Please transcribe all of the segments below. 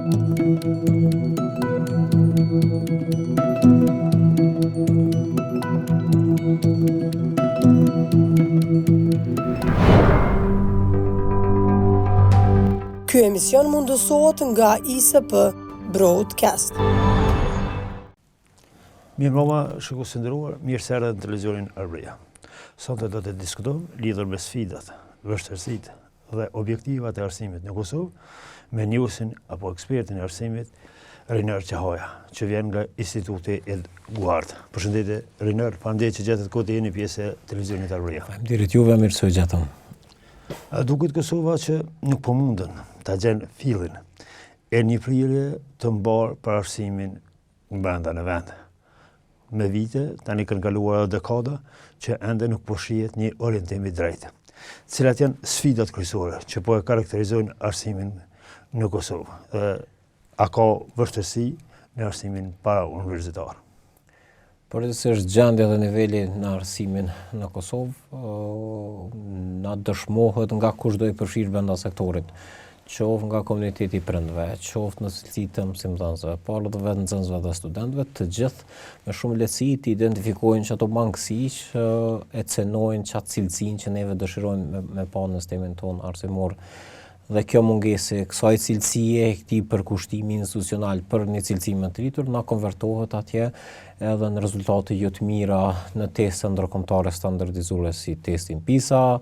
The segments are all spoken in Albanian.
Ky emision mundësohet nga ISP Broadcast. Mirëmbrëma, shikues të nderuar, mirë se erdhët në televizionin Arbëria. Sonte do të diskutojmë lidhur me sfidat, vështirësitë dhe objektivat e arsimit në Kosovë me njohuesin apo ekspertin e arsimit Reiner Qahoja, që vjen nga Instituti Edguard. Përshëndetje Reiner, faleminderit që gjetët kohë të jeni pjesë e televizionit Arbëria. Faleminderit juve, mirë se u gjetëm. Duket Kosova që nuk po mundën ta gjenë fillin e një prirje të mbarë për arsimin brenda në vend. Me vite, tani kanë kaluar dekada që ende nuk po shihet një orientim i drejtë. Cilat janë sfidat kryesore që po e karakterizojnë arsimin në Kosovë? A ka vështirësi në arsimin para universitar? Përgjithsisht gjendja dhe niveli në arsimin në Kosovë na dëshmohet nga kushdo i përfshirë brenda sektorit, qoftë nga komuniteti i prindve, qoftë në cilësitë të mësimdhënësve, por edhe vetë nxënësve dhe studentëve, të gjithë me shumë lehtësi të identifikojnë që ato mangësi që e cenojnë çat cilësinë që neve dëshirojmë me pa në sistemin tonë arsimor. Dhe kjo mungesë kësaj cilësie, këtij përkushtimi institucional për një cilësi më të rritur, na konvertohet atje edhe në rezultate jo të mira në teste ndërkombëtare standardizuese si testin PISA,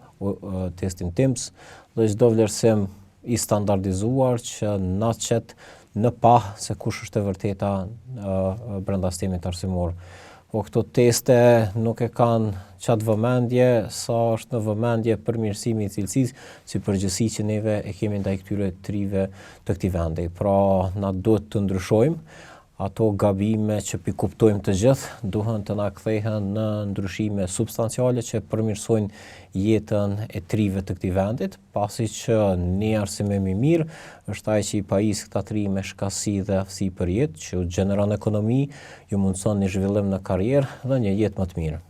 testin TIMSS dhe çdo vlerësim i standardizuar që na çet në pa se kush është e vërteta brenda sistemit arsimor. Po këto teste nuk e kanë qatë vëmendje sa është në vëmendje përmirësimi i cilësisë si përgjithësi që neve e kemi ndaj këtyre trive të këtij vendi. Pra, na duhet të ndryshojmë ato gabime që pikuptojmë të gjithë, duhen të na kthehen në ndryshime substanciale që përmirësojnë jetën e trive të këtij vendit, pasi që një arsimim i mirë është ai që i pajis këta tri me shkasi dhe aftësi për jetë, që u gjeneron ekonomi, ju mundson një zhvillim në karrierë dhe një jetë më të mirë.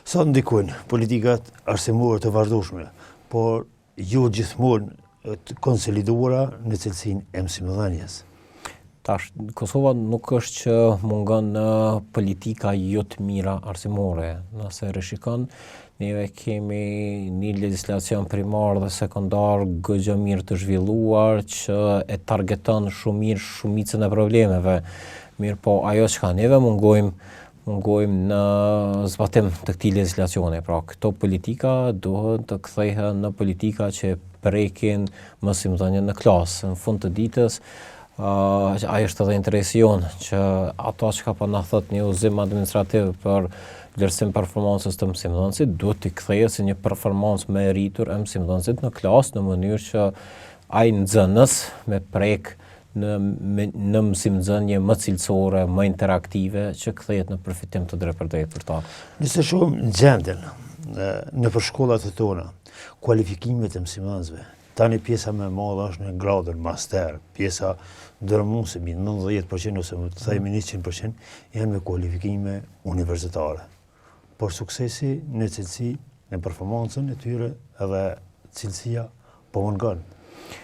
Sa ndikojnë politikat arsimore të vazhdueshme, por jo gjithmonë të konsoliduara në cilësinë e mësimdhënies? Tash, Kosova nuk është që mungon në politika jo të mira arsimore. Nëse rishikon, neve kemi një legjislacion primar dhe sekondar goxha mirë të zhvilluar që e targeton shumë mirë shumicën e problemeve. Mirë po, ajo çka neve mungojmë në zbatim të këtij legjislacioni. Pra, këto politika duhet të kthehen në politika që prekin mësimdhënien në klasë. Në fund të ditës, ai është edhe interesi jonë që ato që po na thot një udhëzim administrativ për vlerësim performancës të mësimdhënësit duhet të kthehet si një performancë më e rritur e mësimdhënësit në klasë në mënyrë që ai nxënës me prek në mësimdhënie më cilësore, më interaktive që kthehet në përfitim të drejtpërdrejtë për ta. Nëse shohim gjendjen në shkollat tona, kualifikimet e mësimdhënësve, tani pjesa më e madhe është në gradën master, pjesa ndërmuese mbi 90% ose më të themi 100% janë me kualifikime universitare. Por suksesi në cilësi, në performancën e tyre edhe cilësia po mungon.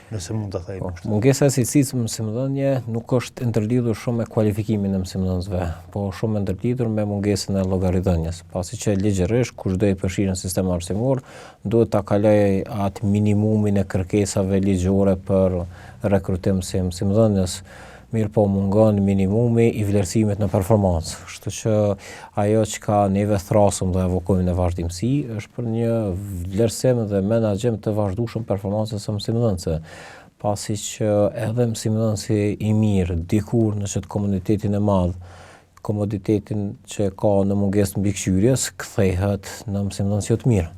Nëse mund ta themi kështu. Mungesa e cilësisë mësimdhënie nuk është ndërlidhur shumë me kualifikimin e mësimdhënësve, po shumë ndërlidhur me mungesën e llogaridhënies, pasi që ligjërisht kushdo i përfshirë në sistemin arsimor duhet ta kalojë atë minimumin e kërkesave ligjore për rekrutim si mësimdhënës. Mirë po mungon minimumi i vlerësimit në performancë. Kështu që ajo që neve thrasëm dhe evokojmë në vazhdimsi është për një vlerësim dhe menaxhim të vazhdueshëm performancës së mësimdhënësve. Pasi që edhe mësimdhënësi i mirë dikur në çet komunitetin e madh, komoditetin që ka në mungesë mbikëqyrjes, kthehet në mësimdhënësi jo të mirë.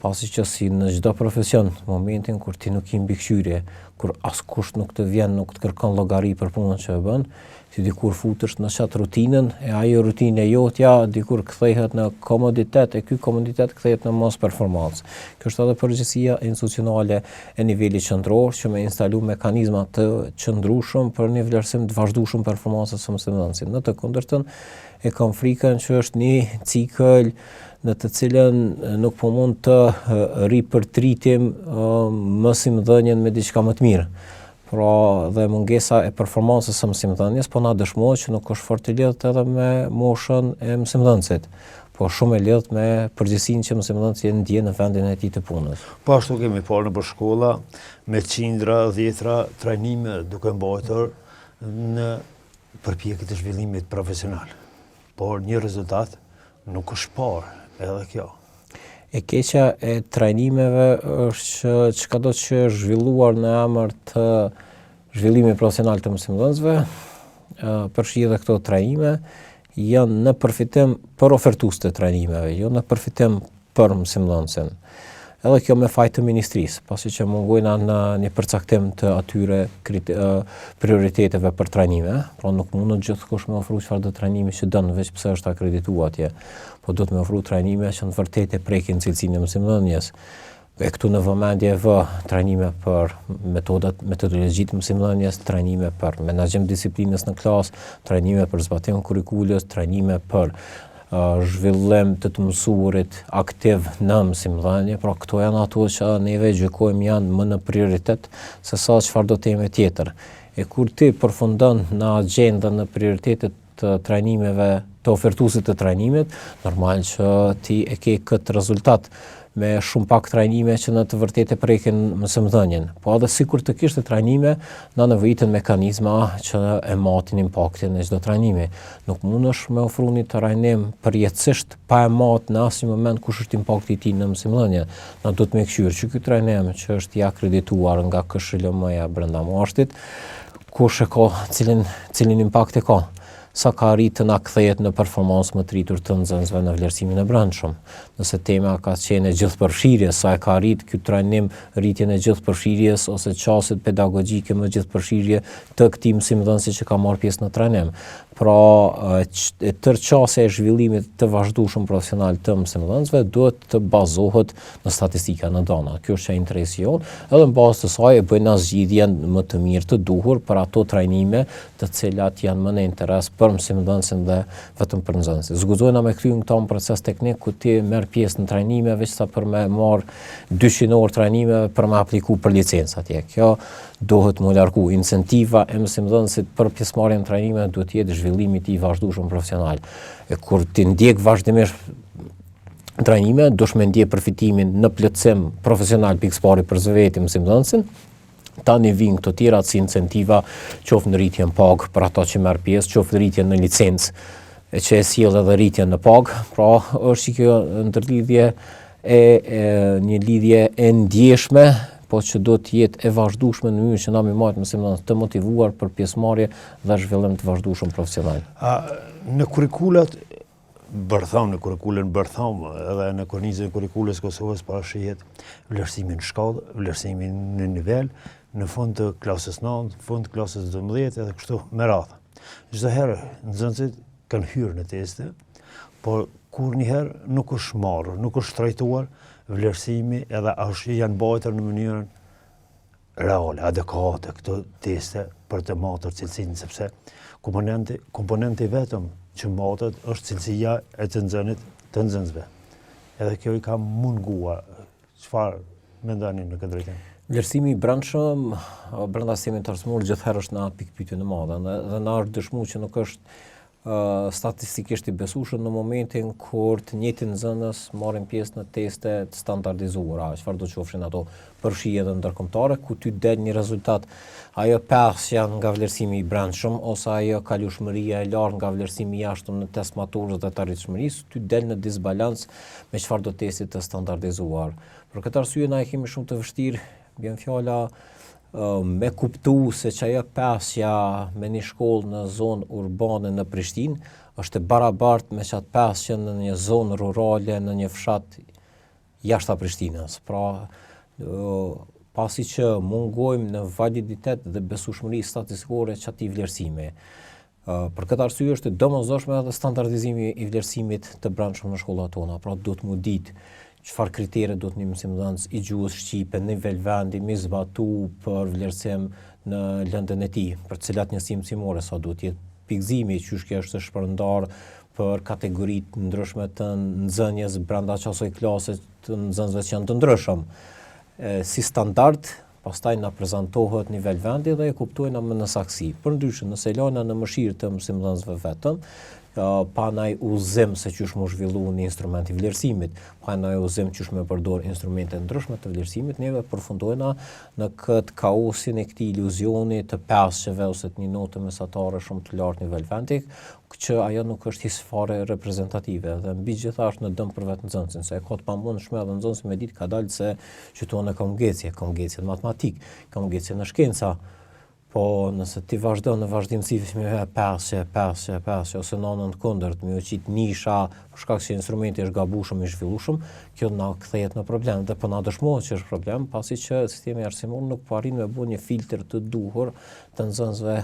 Pasi që si në çdo profesion, momentin kur ti nuk je mbikëqyrje, kur askush nuk të vjen, nuk të kërkon llogari për punën që e bën, ti dikur futesh në çat rutinën e ajo rutinë jotja dikur kthehet në komoditet e ky komoditet kthehet në mos performancë. Kjo është edhe përgjegjësia institucionale e nivelit qendror që me instalu mekanizma të qëndrueshëm për një vlerësim të vazhdueshëm performancës së mësimdhënësit. Në të kundërtën e kam frikën që është një cikël në të cilën nuk po mund të ripërtritim mësimdhënien me diçka më të mirë. Pra dhe mungesa e performancës së mësimdhënies, po na dëshmohet që nuk është fort i lidhur edhe me moshën e mësimdhënësit, po shumë e lidhur me përgjegjësinë që mësimdhënësi ndjen në vendin e tij të punës. Po ashtu kemi parë në shkolla me qindra, dhjetra trajnime duke mbajtur në përpjekje të zhvillimit profesional. Por një rezultat nuk është parë edhe kjo. E keqja e trajnimeve është që çka do të zhvilluar në emër të zhvillimit profesional të mësimdhënësve, përfshi edhe këto trajnime janë në përfitim për ofertues të trajnimeve, jo në përfitim për mësimdhënësin. Edhe kjo me fajt të ministrisë, pasi që mungojna në një përcaktim të atyre prioriteteve për trajnime, pra nuk mund gjithkush me ofru çfarë do trajnimi që dënë, veç pse është akredituar atje, po do të me ofru trajnime që në vërtet e prekin cilësinë e mësimdhënies. E këtu në vëmendje vë trajnime për metodologjitë mësimdhënies, trajnime për menaxhim disiplinës në klasë, trajnime për zbatim kurrikulës, trajnime për zhvillim të mësuarit aktiv në mësimdhënie, pra këto janë ato që neve gjykojmë janë më në prioritet se sa çfarë do të jemi tjetër. E kur ti përfundon në agjendën në prioritetet të trajnimeve, të ofertuesit të trajnimit, normal që ti e ke këtë rezultat me shumë pak trajnime që në të vërtetë prekin mësimdhënien. Po edhe sikur të kishte trajnime, na nevojiten mekanizma që e matin impaktin e çdo trajnimi. Nuk mundesh me ofru një trajnim përjetësisht pa e matë në asnjë moment kush është impakti i tij në mësimdhënie. Na duhet me këshyrë që ky trajnim që është i akredituar nga KSHLM-ja brenda moshtit, kush e ka, cilin impakt e ka. Sa ka arritë të na kthehet në performancë më të rritur të nxënësve në vlerësimin e brendshëm. Nëse tema ka qenë e gjithëpërfshirjes, sa e ka arritë ky trajnim rritjen e gjithëpërfshirjes ose çastet pedagogjike më gjithëpërfshirje të këtij mësimdhënësi që ka marrë pjesë në trajnim. Pra, tërë qasja e zhvillimit të vazhdueshëm profesional të mësimdhënësve duhet të bazohet në statistika në dana. Kjo është interesi jon, edhe në bazë të saj e bëjnë zgjidhjen më të mirë të duhur për ato trajnime të cilat janë më në interes për mësimdhënësin dhe vetëm për nxënësin. Zguzojna me kryer këto proces teknik ku ti merr pjesë në trajnime veç sa për me marr 200 orë trajnime për me apliku për licencë atje. Kjo duhet më largu. Incentiva e mësimdhënësit për pjesëmarrjen në trajnime duhet të jetë zhvillimi i vazhdueshëm profesional. E kur ti ndjek vazhdimisht trajnime, dush me ndjek përfitimin në plotësim profesional pikëpari për vetë mësimdhënësin. Tani vijnë këto tjera si incentiva, qoftë në rritjen pagë për ata që merr pjesë, qoftë rritjen në licencë, që e sjell edhe rritjen në pagë. Pra, është kjo ndërlidhje një lidhje e ndjeshme, po që do të jetë e vazhdueshme në mënyrë që na më marrë mësimdhënës të motivuar për pjesëmarrje dhe zhvillim të vazhdueshëm profesional. Në kurrikulat bërtham, në kurrikulën bërtham edhe në kornizën e kurrikulës Kosovës parashihet vlerësimin në shkallë, vlerësimin në nivel, në fund të klasës 9, fund të klasës 12 edhe kështu me radhë. Çdo herë nxënësit kanë hyrë në teste, por kurrëherë nuk është marrë, nuk është trajtuar vlerësimi edhe janë bajtur në mënyrën reale, adekuate këto teste për të matur cilësinë, sepse komponenti vetëm që matet është cilësia e të nxënësve. Edhe kjo i ka munguar. Çfarë mendoni në këtë drejtim? Vlerësimi i brendshëm brenda sistemit arsimor gjithherë është në atë pikë pyetje në madhe dhe na është dëshmuar që nuk është statistikisht i besueshëm në momentin kur të njëjtin nxënës marrin pjesë në teste të standardizuara, çfarë do të qofshin ato përfshirje edhe ndërkombëtare, ku ty del një rezultat ajo pasja nga vlerësimi i brendshëm ose ajo kalueshmëria e lartë nga vlerësimi i jashtëm në test maturës dhe të arritshmërisë, ty del në disbalancë me çfarë do testit të standardizuar. Për këtë arsye na e kemi shumë të vështirë, bjen fjala me kuptu se që ajo pasja me një shkollë në zonë urbane në Prishtinë është e barabartë me qatë pasja në një zonë rurale në një fshat jashtë Prishtinës. Pra, pasi që mungojmë në validitet dhe besueshmëri statistikore çati vlerësimi. Për këtë arsye është domosdoshme edhe standardizimi i vlerësimit të brendshëm në shkollat tona. Pra, duhet mu ditë çfarë kritere do të një mësimdhënës i gjuhës shqipe në nivel vendi mi zbatu për vlerësim në lëndën e tij, për cilat njësi mësimore, sa duhet jetë pikëzimi, qysh kjo është shpërndar për kategoritë ndryshme të nxënjes brenda asaj klase të nxënësve që janë të ndryshëm. Si standard pastaj na prezantohet nivel vendi dhe e kuptojnë më në saksi. Përndryshe, nëse lana në mëshirë të mësimdhënësve vetëm, pa naj uzim se qysh më zhvillu një instrument i vlerësimit, pa naj uzim qysh me përdor instrumente ndryshme të vlerësimit, neve përfundojna në këtë kaosin e këtij iluzioni të pesqeve ose të një note mesatare shumë të lartë nivel vendik, që ajo nuk është fare reprezentative dhe mbi gjitha është në dëm për vetë nxënësin, se e ka të pamundshme edhe nxënësi me ditë ka dalë se qytonë ka mungese në matematik, ka mungese në shkenca. Po nëse ti vazhdo në vazhdimësi me peshe, ose në anën kundërt, me u qit nisha, për shkak se instrumenti është gabushëm i zhvillueshëm, kjo na kthehet në problem dhe po na dëshmohet që është problem, pasi që sistemi arsimor nuk po arrin me bëu një filtr të duhur të nxënësve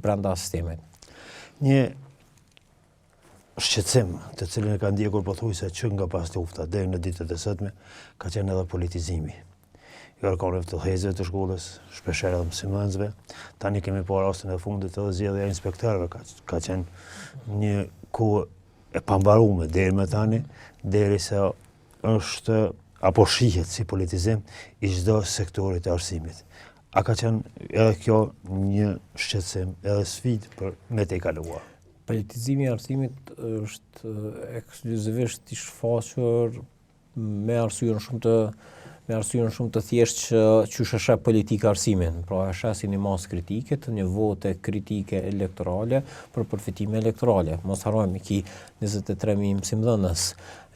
brenda sistemit. Një shqetësim të cilin e ka ndjekur pothuajse që nga pas lufta deri në ditët e sotme ka qenë edhe politizimi. Kërkone të thezëve të shkollës, shpeshherë edhe mësimdhënësve. Tani kemi parë rastin e fundit edhe zgjedhja e inspektorëve, ka qenë një kohë e pambaruar deri më tani, derisa është apo shihet si politizim i çdo sektori të arsimit. A ka qenë edhe kjo një shqetësim, edhe sfidë për me të kaluar? Politizimi i arsimit është ekskluzivisht i shfaqur me arsyen shumë të thjeshtë që qysh e sheh politika arsimin, pra e sheh si një masë kritike të një vote kritike elektorale për përfitime elektorale. Mos harrojmë ki 23.000 mësimdhënës,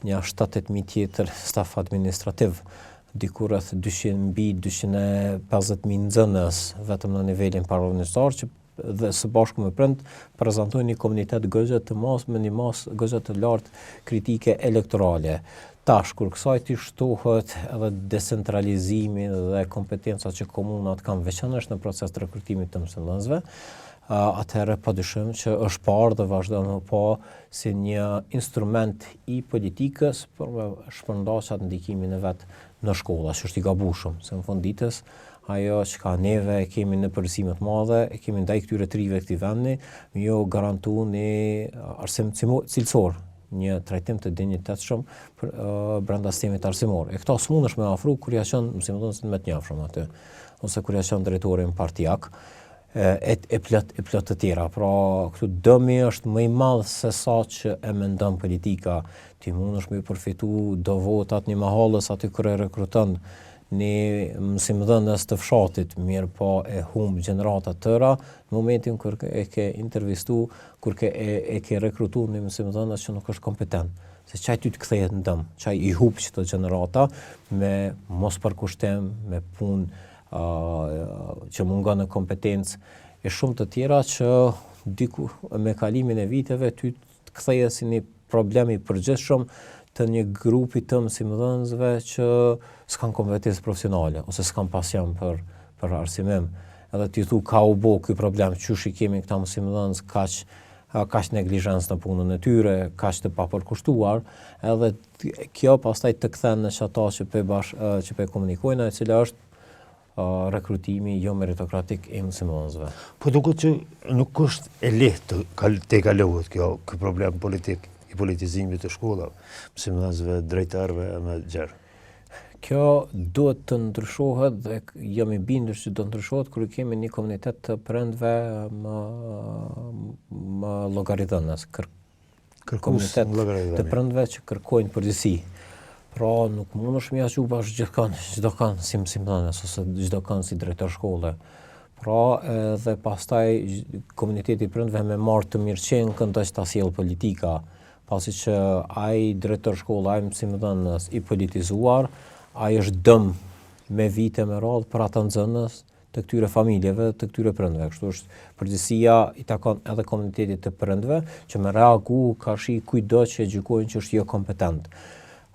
një 7-8.000 tjetër staf administrativ, diku rreth 250.000 nxënës vetëm në nivelin parauniversitar që dhe së bashku me prind prezantojnë një komunitet gozë të mas me një masë gozë të lartë kritike elektorale. Tash, kur kësaj t'i shtohet edhe decentralizimi dhe kompetenca që komunat kanë veçanërisht në proces të rekrutimit të mësimdhënësve, atëherë padyshim që është parë dhe vazhdon më pa si një instrument i politikës për me shpërndasat ndikimin e vet në shkolla, që është i gabushëm, se në fund ditës ajo që ka neve e kemi në përgjegjësi të madhe, e kemi ndaj këtyre trive këtij vendi, jo garantu një arsim cilësor, një trajtim të dinjitetshëm brenda sistemit arsimor. E këto s'mundesh me afru kur ja qenë mësimdhënësit më të njohshëm aty, ose kur ja qenë drejtorin partijak, e plot të tjera. Pra, këtu dëmi është më i madh se sa që e mendon politika. Ti mundesh me përfitu do votat një mahallës aty kur e rekruton një mësimdhënës të fshatit, mirë po e humb gjenerata të tëra, në momentin kur e ke intervistu, kur e ke rekrutu një mësimdhënës që nuk është kompetent. Se qaj ty të kthehet në dëm, qaj i hub qëto gjenerata me mos përkushtim, me punë që mungon në kompetencë e shumë të tjera që diku me kalimin e viteve ty të kthehet si një problem i përgjithshëm të një grupi të mësimdhënësve që s'kan kompetencë profesionale ose s'kan pasion për arsimim. Edhe ti thu ka u bë ky problem, qysh i kemi këta mësimdhënës kaq neglizhencë në punën e tyre, kaq të papërkushtuar, edhe kjo pastaj të kthen në ata që pe komunikojnë, e cila është rekrutimi jo meritokratik i mësimdhënësve. Po duket që nuk është e lehtë të kalohet ky problem politik i politizimit të shkollave, mësimdhënësve, drejtarëve më gjerë. Kjo duhet të ndryshohet dhe jam i bindur që do të ndryshohet kur kemi një komunitet të prindve më llogaridhënës, komunitet të prindve që kërkojnë përgjegjësi. Pra nuk mundesh me aqu bash çdo kan si mësimdhënës ose çdo kan si drejtor shkolle. Pra edhe pastaj komuniteti i prindve me marrë të mirëqenë këndoj ta sjell politika, pasi që ai drejtor shkolle, ai mësimdhënës i politizuar, ai është dëm me vite me radhë për ata nxënës të këtyre familjeve, të këtyre prindve. Kështu është përgjegjësia i takon edhe komunitetit të prindve që me reagu ka shi kujdo që e gjykojnë që është jo kompetent.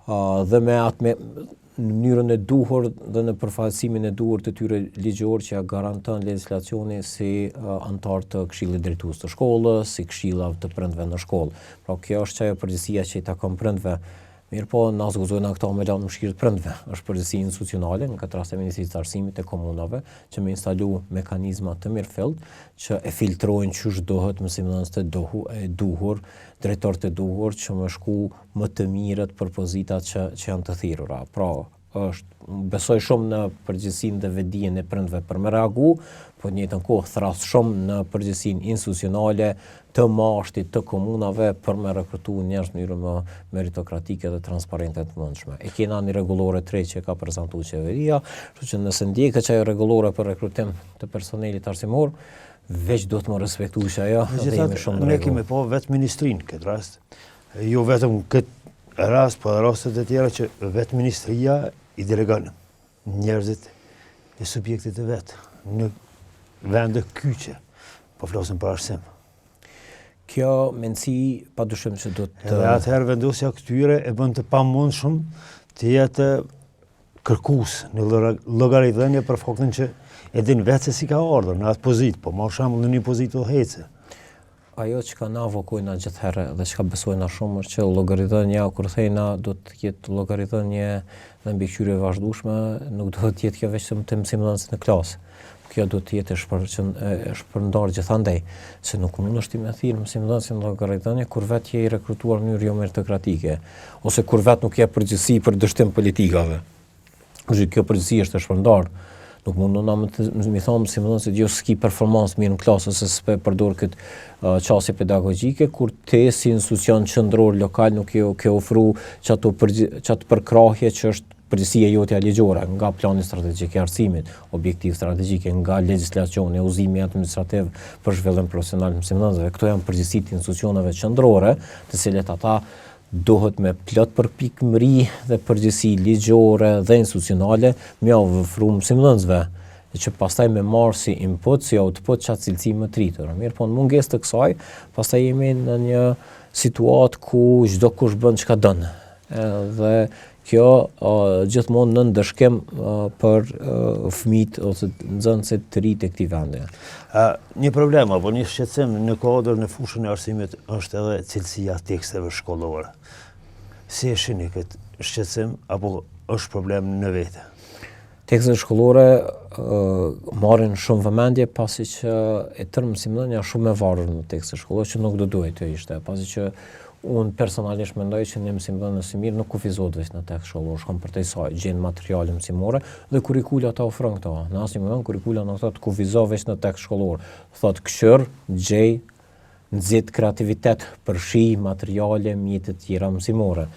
Dhe me atë në mënyrën e duhur dhe në përfaqësimin e duhur të tyre ligjor që ja garanton legjislacioni si antar të këshillit drejtues të shkollës, si këshillave të prindve në shkollë. Pra kjo është ajo përgjegjësia që i takon prindve. Mirë po, na zguzojnë këto me lanë mëshirë të prindve. Është përgjegjësi institucionale në këtë rast e Ministrisë të Arsimit e komunave që me instalu mekanizma të mirëfillt që e filtrojnë çush dohet mësimdhënës të duhur, drejtor të duhur që më shku më të mirët për pozitat që janë të thirrura. Pra, besoj shumë në përgjegjësinë dhe vetdijen e prindve për me reagu, po në njëjtën kohë thras shumë në përgjegjësinë institucionale të mashtit të komunave për me rekrutu njerëz në mënyrë më meritokratike dhe transparente të mundshme. E kena një rregullore 3 që ka prezantuar qeveria, kështu që nëse ndjekë çajo rregullore për rekrutim të personelit arsimor, veç do të më respektuosh ajo dhe jemi shumë në ne rregull. kemi po vetë ministrinë këtë rast, jo vetëm këtë rast, po rastet e tjera që vetë ministria i delegon njerëzit e subjektit e vetë në vende kyçe, po flasim për arsim. Kjo mendësi padyshim që do të Edhe atëherë vendosja këtyre e bën të pamundshëm të jetë kërkues në llogaridhënie për faktin që e din vetë se si ka ardhur në atë pozitë, po marr shembull në një pozitë udhëhece. ajo që ka na vokojna gjithherë dhe që ka besojna shumë është që llogaridhënia kur thejna do të jetë llogaridhënie dhe mbikëqyrje vazhdueshme, nuk do të jetë kjo vetëm të mësimdhënësit në klasë. Kjo do të jetë e shpërndarë gjithandej, se nuk mund është me thirrë mësimdhënësin në llogaridhënie kur vetë je i rekrutuar në mënyrë jo meritokratike, ose kur vetë nuk je përgjegjësi për dështim politikave. Kjo përgjegjësi është e shpërndarë. Nuk mund na më thonë mësimdhënësit jo s'ki performancë mirë në klasë ose s'pe përdor këtë qasje pedagogjike, kur te si institucion qendror lokal nuk ke ofru çato përkrahje që është përgjegjësia jote ligjore, nga plani strategjik i arsimit, objektiv strategjike, nga legjislacioni, udhëzimi administrativ për zhvillim profesional të mësimdhënësve. Këto janë përgjegjësitë e institucioneve qendrore, të cilat ata dohet me plot përpikmëri dhe përgjegjësi ligjore dhe institucionale me ofru mësimdhënësve, që pastaj me marrë si input, si output çat cilësi më të rritur. Mirë, po në mungesë të kësaj, pastaj jemi në një situatë ku çdo kush bën çka don. Dhe kjo gjithmonë në ndëshkim për fëmijët ose nxënësit të ri të këtij vendi. Një problem apo një shqetësim në kuadër në fushën e arsimit është edhe cilësia teksteve shkollore. Si e shihni këtë shqetësim apo është problem në vete? Tekstet shkollore marrin shumë vëmendje pasi që e tërë mësimdhënia shumë e varur në tekstet shkollore që nuk do duhet të ishte, pasi që unë personalisht mendoj që një mësimdhënës i mirë nuk kufizohet vetëm në tekst shkollor, shkon përtej saj, gjen materiale mësimore dhe kurrikula ta ofron këto. Në asnjë moment kurrikula nuk thotë kufizo vetëm në tekst shkollor, thotë këshir, gjej, nxit kreativitet, përshi materiale mjete të tjera mësimore.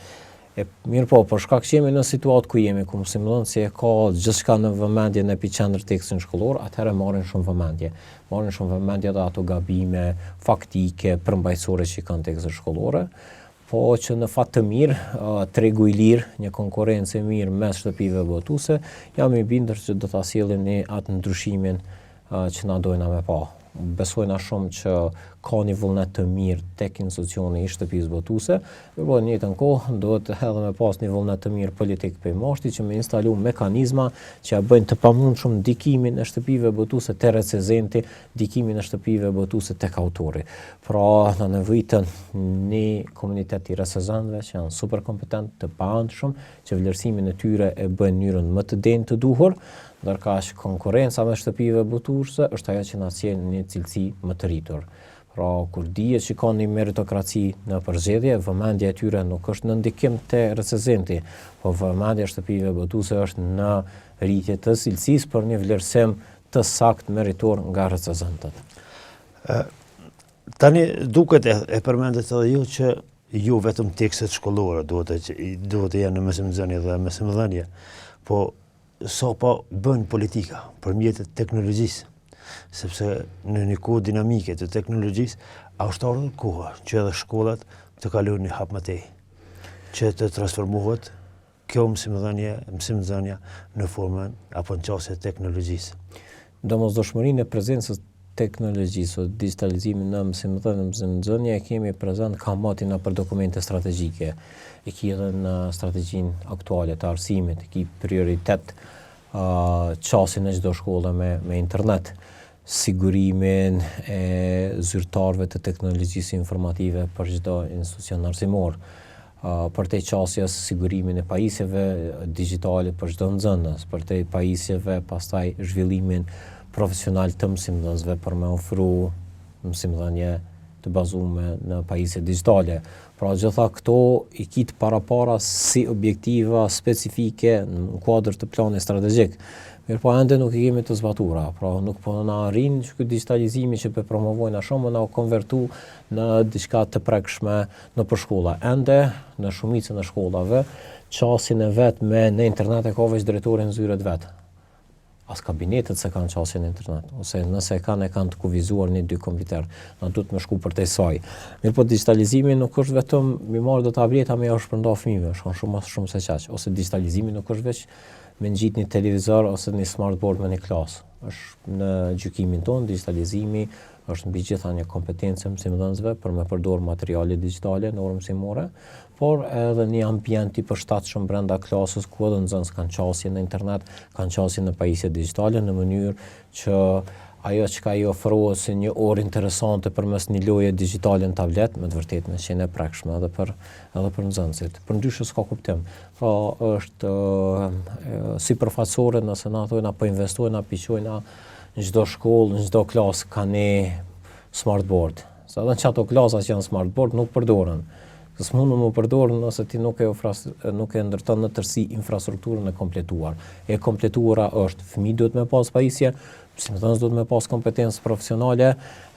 Mirë po, për shkak që jemi në situatë ku jemi, ku mësimdhënësi e ka gjithçka në vëmendje në epicentër tekstin shkollor, atëherë marrin shumë vëmendje. Marrin shumë vëmendje dhe ato gabime faktike, përmbajtësore që kanë tekstet shkollore, po që në fat të mirë, tregu i lirë, një konkurrencë e mirë mes shtëpive botuese, jam i bindur që do ta sjellim ne atë ndryshimin që na dojna me pa. Besojna shumë që ka një vullnet të mirë tek institucioni i shtëpisë botuese, por në njëjtën kohë duhet edhe me pas një vullnet të mirë politik për mashti që me instalu mekanizma që ja bëjnë të pamundshëm ndikimin e shtëpive botuese te recenzenti, ndikimin e shtëpive botuese tek autori. Pra, na nevojitën një komunitet i recenzantëve që janë super kompetent, të paanshëm, që vlerësimin e tyre e bëjnë në mënyrën më të denjë të duhur, ndërka që konkurenca me shtëpive botuese është ajo që na sjell një cilësi më të rritur. Pra, kur dihet që ka një meritokraci në përzgjedhje, vëmendja e tyre nuk është në ndikim te recenzenti, po vëmendja e shtëpive botuese është në rritje të cilësisë për një vlerësim të saktë meritor nga recenzentët. Tani duket e përmendet edhe ju që jo vetëm tekstet shkollore duhet të jenë në mësimdhënie dhe mësimdhënie, po sa po bën politika për mjetet teknologjisë, sepse në një kohë dinamike të teknologjisë, është ardhur koha që edhe shkollat të kalojnë një hap më tej, që të transformohet kjo mësimdhënia në formën apo në qasje të teknologjisë. Domosdoshmërinë e prezencës teknologjisë o digitalizimit në mësimdhënie e kemi prezent kamatina për dokumente strategjike. E ki edhe në strategjinë aktuale të arsimit, e ki prioritet qasin e çdo shkolle me internet, sigurimin e zyrtarëve të teknologjisë informative për çdo institucion arsimor, për te qasjes sigurimin e pajisjeve digjitale për çdo nxënës, për te pajisjeve pastaj zhvillimin profesional të mësimdhënësve për me ofru mësimdhënie të bazuar në pajisje digjitale. Pra gjitha këto i kitë para si objektiva specifike në kuadër të planit strategjik. Mirë po ende nuk i kemi të zbatura, pra nuk po na arrin që ky digitalizimi që po promovojnë shumë na konvertu në diçka të prekshme nëpër shkolla. Ende në shumicën e shkollave qasin e vet në internet e ka veç drejtori në zyret vet. As kabinetet se kanë qasje në internet, ose nëse kanë të kuvizuar 1-2 kompjuter, na duhet me shku përtej saj. Mirë po digitalizimi nuk është vetëm mi marrë do tableta me ja shpërnda fëmijëve, shkon shumë se qaq, ose digitalizimi nuk është veç me ngjit një televizor ose një smartboard me një klasë. Është në gjykimin tonë digitalizimi është mbi gjitha një kompetencë mësimdhënësve për me përdorë materiale digjitale në orë mësimore, por edhe një ambient i përshtatshëm brenda klasës ku edhe nxënës kanë qasje në internet, kanë qasje në pajisje digjitale në mënyrë që ajo që i ofrohet si një orë interesante përmes një loje digjitale në tablet, me të vërtetë me qenë e prekshme edhe për nxënësit. Përndryshe s'ka kuptim. Pra është sipërfaqësore nëse na thonë apo investojnë apo piqojnë në çdo shkollë, në çdo klasë ka një smartboard. Sa edhe çato klasa që janë smartboard nuk përdoren. S'mund më përdorën nëse ti nuk e ndërton në tërësi infrastrukturën e kompletuar. E kompletuara është fëmijë duhet me pas pajisje, mësimdhënës duhet me pas kompetencë profesionale,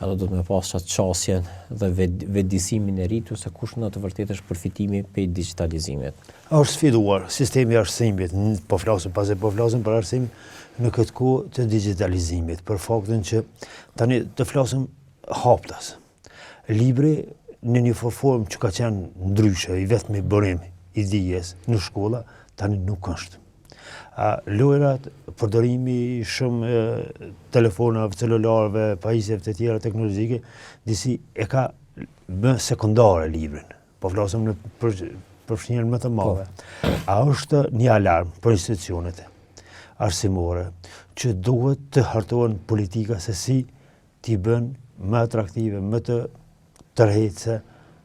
edhe duhet me pas qasjen dhe vetëdijsimin e rritur se kush në të vërtetë është përfitimi prej digitalizimit. Është sfiduar sistemi i arsimit, po flasim për arsim në këtë kohë të digitalizimit, për faktin që tani të flasim haptas. Libri në një formë që ka qenë ndryshe, i vetmi bërim i dijes në shkolla, tani nuk është. Lojrat, përdorimi shumë telefonave, celularëve, pajisjeve të tjera teknologjike, disi e ka më sekondare librin. Po flasim në përfshinjen më të madhe. A është një alarm për institucionet arsimore që duhet të hartohen politika se si t'i bën më atraktive, më të tërheqëse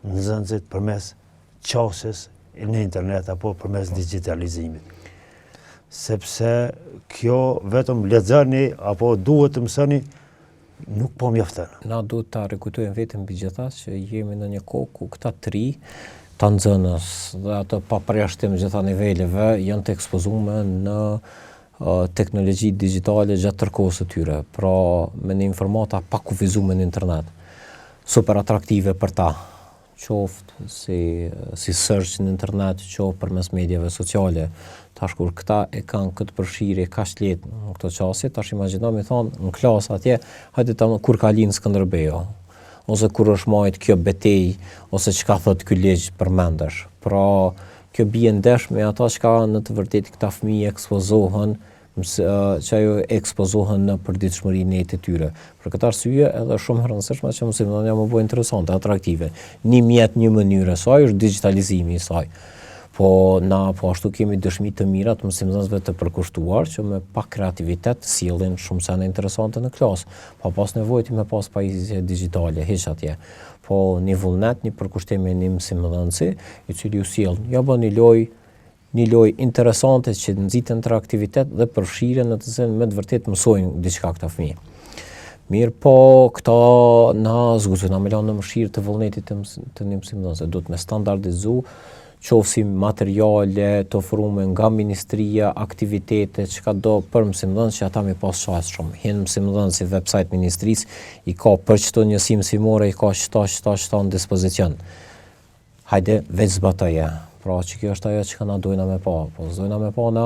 nxënësit përmes qasjes në internet apo përmes digitalizimit. Sepse kjo vetëm lexoni apo duhet të mësoni nuk po mjafton. Na duhet ta rikujtojmë vetëm mbi gjitha që jemi në një kohë ku këta tri të nxënës dhe ato pa përjashtim gjitha niveleve janë të ekspozuar në teknologji digjitale gjatë tërkohës së tyre, pra me një informata pa kufizuar në internet. Super atraktive për ta, qoftë si search në internet, qoftë përmes mediave sociale. Tash kur këta e kanë këtë përfshirje kaq lehtë në këto qasje, tash imagjino mi thonë në klasë atje, hajde ta kur ka lind Skënderbeu, ose kur është marrë kjo betejë, ose çka thot ky ligj përmendesh. Pra kjo bie ndesh me ata që në të vërtetë këta fëmijë ekspozohen që ajo ekspozohen në përditshmërinë e tyre. Për këtë arsye edhe shumë e rëndësishme që mësimdhënia më bëjë interesante, atraktive. Një mjet, një mënyrë e saj është digitalizimi i saj. Po ashtu kemi dëshmi të mira të mësimdhënësve të përkushtuar që me pak kreativitet sillin shumë sene interesante në klasë. Pa pas nevojë me pas pajisje digjitale, hiç atje. Po një vullnet, një përkushtim e një mësimdhënësi, i cili u sjell, ja bën një lojë interesante që nxiten interaktivitet dhe përfshirjen në të cilën me të vërtetë mësojnë diçka këta fëmijë. Mirë po këta na zguzojnë, na melon në mëshirë të vullnetit të një mësimdhënëse, duhet me standardizu, qofsi materiale të ofruar nga ministria, aktivitete çka do për mësimdhënës që ata mi pas shas shumë. Hin mësimdhënës si website ministrisë i ka për çdo njësi mësimore i ka çto në dispozicion. Hajde veç zbatoje. Pra që kjo është ajo që na dojna me pa. Po dojna me pa na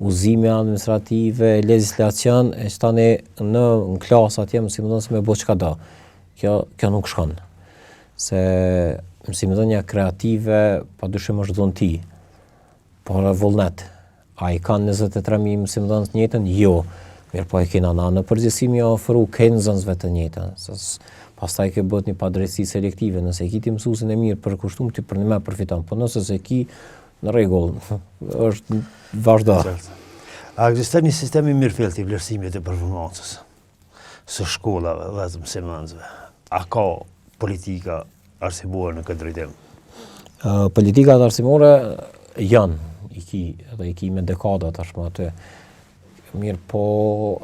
uzime administrative, legislacion, e që tani në klasë atje mësimdhënës me bo çka do. Kjo nuk shkon. Se mësimdhënia kreative padyshim është dhunti, por vullnet. A i kanë 23.000 mësimdhënës të njëjtën? Jo. Mirë po e kena na në përgjithësi ofru kënë nxënësve të njëjtën. Pastaj ke bët një padrejtësi selektive, nëse ki ti mësuesin e mirë përkushtuar ti për një më përfiton, po nëse se ki në rregull, është vazhdo. A ekziston një sistem i mirëfillt i vlerësimit të performancës së shkollave dhe të mësimdhënësve? A ka politika arsimore në këtë drejtim? Politikat arsimore janë, i ki me dekada tashmë aty. Mirë po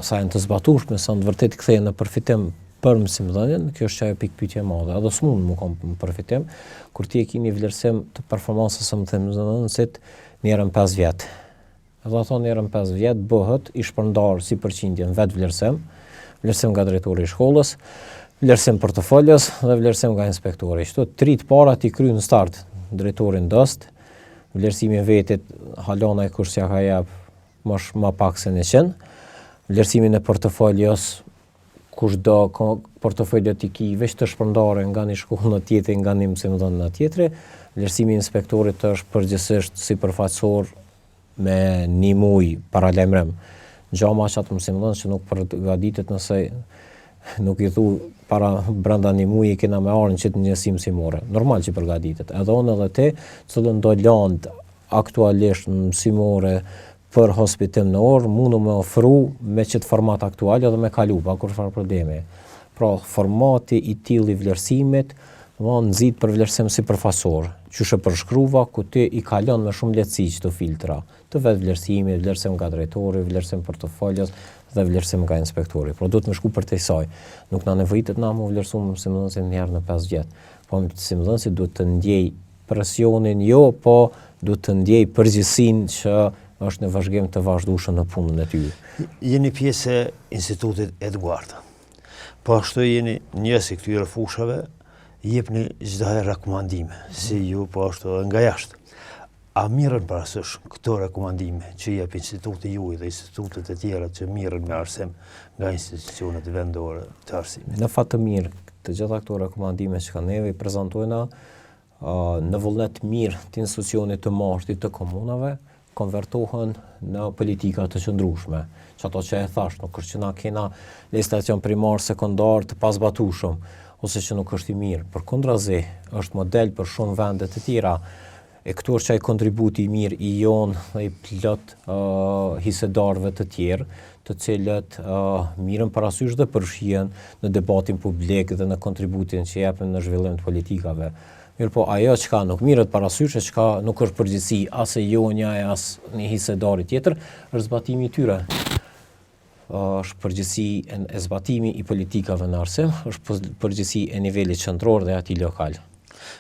sa janë të zbatueshme, sa në vërtet kthehen në përfitim për mësimdhënien, kjo është ajo pikë pyetje e madhe. Edhe s'mund më kom përfitim kur ti e ke një vlerësim të performancës së mësimdhënësit në herën 5 vjet. Edhe ato në herën 5 vjet bëhet i shpërndar si përqindje në vetë vlerësim nga drejtori i shkollës, vlerësim portofolës dhe vlerësim nga inspektori. Këto 3 të para ti kryen në start drejtorin dost, vlerësimi i vetit halona e kush ja ka jap më pak se 100, vlerësimin e portofolës kushdo portofolja ti ki veç të shpërndarë nga një shkollë tjetër, nga një mësimdhënë tjetër, vlerësimi i inspektorit është përgjithsisht sipërfaqësor me 1 muaj paralajmërim. Gjama që atë mësimdhënë që nuk përgatitet nëse nuk i thu para brenda 1 muaji kena me arën që të njësi mësimore. Normal që përgatitet. Edhe unë edhe te, cilën do land aktualisht mësimore për hospitim në orë, mundu me ofru me qëtë format aktual edhe me kalu, pa kur farë problemi. Pra, formati i tillë i vlerësimit, nëzit për vlerësim si përfasor, që shë përshkruva, ku ti i kalon me shumë lehtësi çdo filtra, të vetë vlerësimit, vlerësim nga drejtori, vlerësim portofolës dhe vlerësim nga inspektori. Pra, duhet me shku për te saj. Nuk na nevojitet na mu vlerësu me mësimdhënësit një herë në 5 vjet. Po mësimdhënësit duhet të ndjej presionin jo, po duhet të ndjej përgjegjësinë që është në vazhdim të vazhdueshëm në punën e tyre. Jeni pjesë e Institutit Eduard. Po ashtu jeni njësi këtyre fushave, jepni çdo herë rekomandime, si ju po ashtu nga jashtë. A mirën parasysh këto rekomandime që jep instituti juaj dhe institutet e tjera që mirën me arsim nga institucionet vendore të arsimit? Në fat të mirë, të gjitha këto rekomandime që kanë neve i prezantojna në vullnet mirë të institucionit të mashtit të komunave, konvertohen në politika të qëndrueshme. Që ato që e thash, nuk është që na kena legislacion primar, sekondar të pasbatueshëm, ose që nuk është i mirë. Përkundrazi, është model për shumë vende të tjera. E këtu është ai kontributi i mirë i jonë dhe i plot hisedarëve të tjerë, të cilët mirën parasysh dhe përfshihen në debatin publik dhe në kontributin që japin në zhvillim të politikave. Mirë po, ajo çka nuk mirët parasysh, çka nuk është përgjegjësi as e jonja e as një hisedari tjetër, është zbatimi i tyre. Është përgjegjësi e zbatimi i politikave në arsim, është përgjegjësi e nivelit qendror dhe atij lokal.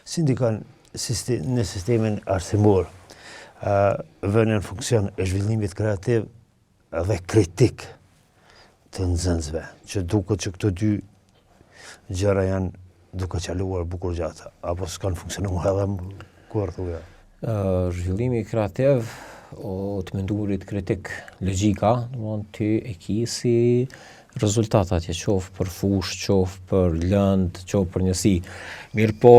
Si ndikon në sistemin arsimor vënien në funksion e zhvillimit kreativ dhe kritik të nxënësve, që duket që këto dy gjëra janë duke qaluar bukur gjatë, apo s'kanë funksionuar edhe kur thuja? Zhvillimi kreativ o të mendurit kritik logjika, domthonë ty e ki si rezultat atje, qoftë për fushë, qoftë për lënd, qoftë për njësi. Mirë po,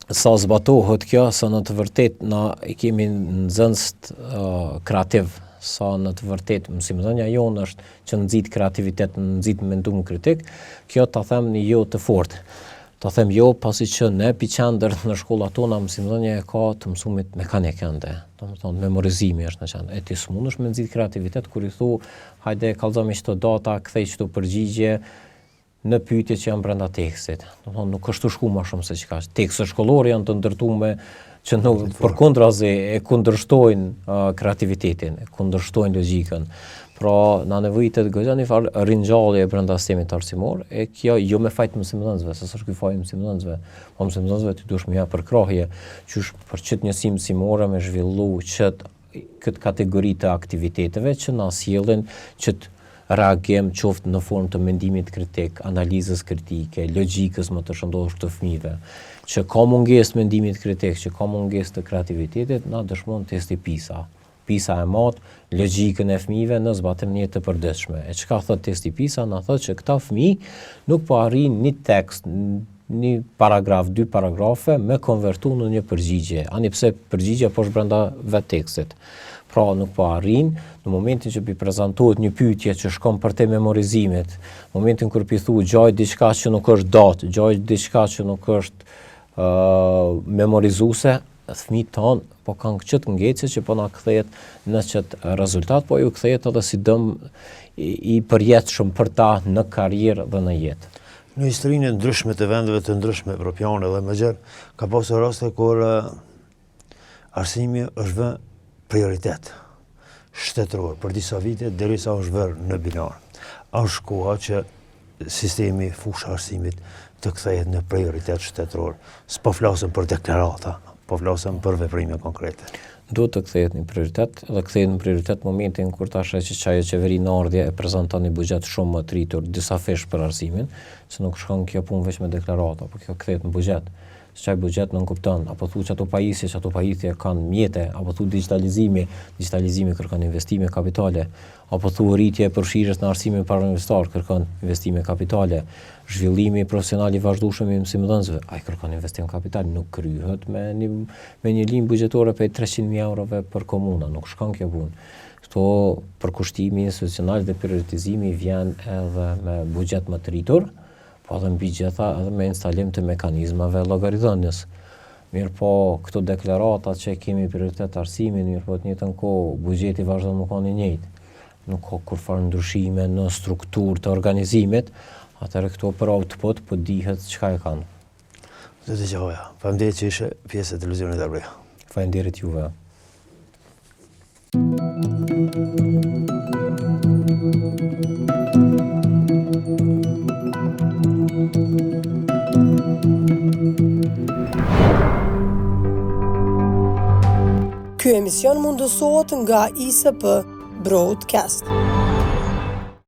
sa zbatohet kjo, sa në të vërtet na i kemi nxënës kreativ, sa në të vërtet mësimdhënia jonë është që nxit kreativitet, nxit mendum kritik, kjo ta them një jo të fortë. Ta them jo pasi që në epicentër në shkollat tona mësimdhënia e ka të mësumit mekanik ende. Domethënë memorizimi është në qendër. E ti s'mundesh me nxit kreativitet kur i thu hajde kallëzojmë çdo data, kthej çdo përgjigje në pyetje që janë brenda tekstit. Domethënë nuk është të shku më shumë se çka. Tekstet shkollore janë të ndërtuar që nuk përkundrazi e kundërshtojnë kreativitetin, e kundërshtojnë logjikën. Pra, na nevojitet goxha një farë ringjallje brenda sistemit arsimor, e kjo jo me fajt mësimdhënësve, se s'është ky fajt mësimdhënësve, po mësimdhënësve ti duhesh më ja përkrahje, qysh për çet njësi mësimore me zhvillu këtë kategori të aktiviteteve që na sjellin që reagim qoftë në formë të mendimit kritik, analizës kritike, logjikës më të shëndosh të fëmijëve, që ka mungesë mendimit kritik, që ka mungesë të kreativitetit, na dëshmon testi PISA. PISA e mat logjikën e fëmijëve në zbatim një të përditshme. E çka thot testi PISA? Na thot që këta fëmijë nuk po arrin një tekst, një paragraf, 2 paragrafe me konvertu në një përgjigje, ani pse përgjigja po është brenda vetë tekstit. Pra nuk po arrin, në momentin që pi prezantohet një pyetje që shkon për te memorizimit, në momentin kur pi thu gjaj diçka që nuk është datë, gjaj diçka që nuk është memorizuese, fëmijët tonë po kanë këtë ngecje që po na kthehet në çet rezultat, po ju kthehet edhe si dëm i përjetshëm për ta në karrierë dhe në jetë. Në historinë e ndryshme të vendeve të ndryshme evropiane dhe më gjerë, ka pasur raste kur arsimi është vënë prioritet shtetëror për disa vite derisa është vënë në binar. është koha që sistemi fusha arsimit të kthehet në prioritet shtetëror. S'po flasëm për deklarata, po flasëm për veprime konkrete. Duhet të kthehet në prioritet, dhe kthehet në prioritet momentin kur tash që çaja qeveri në ardhje e prezanton një buxhet shumë më të rritur, disa fesh për arsimin, se nuk shkon kjo punë vetëm me deklarata, por kjo kthehet në buxhet. Çaj buxhet nuk kupton, apo thu që ato pajisje kanë mjete, apo thu digitalizimi kërkon investime kapitale, apo thu rritje e përfshirjes në arsimin para investor kërkon investime kapitale, zhvillimi profesional i vazhdueshëm i mësimdhënësve, ai kërkon investim kapital, nuk kryhet me një linjë buxhetore për 300.000 eurove për komuna, nuk shkon kjo punë. Këto përkushtimi institucional dhe prioritizimi vjen edhe me buxhet më të rritur, po edhe mbi gjitha edhe me instalim të mekanizmave llogaridhënies. Mirë po, këto deklaratat që kemi prioritet arsimin, mirë po të njëjtën kohë buxheti vazhdon të qenë i njëjtë. Nuk ka kurfar ndryshime në strukturë të organizimit, atëherë këto për output po dihet çka e kanë. Do të dëgjoja. Faleminderit që ishe pjesë e televizionit Arbëria. Faleminderit juve. Ky emision mundësohet nga ISP Broadcast.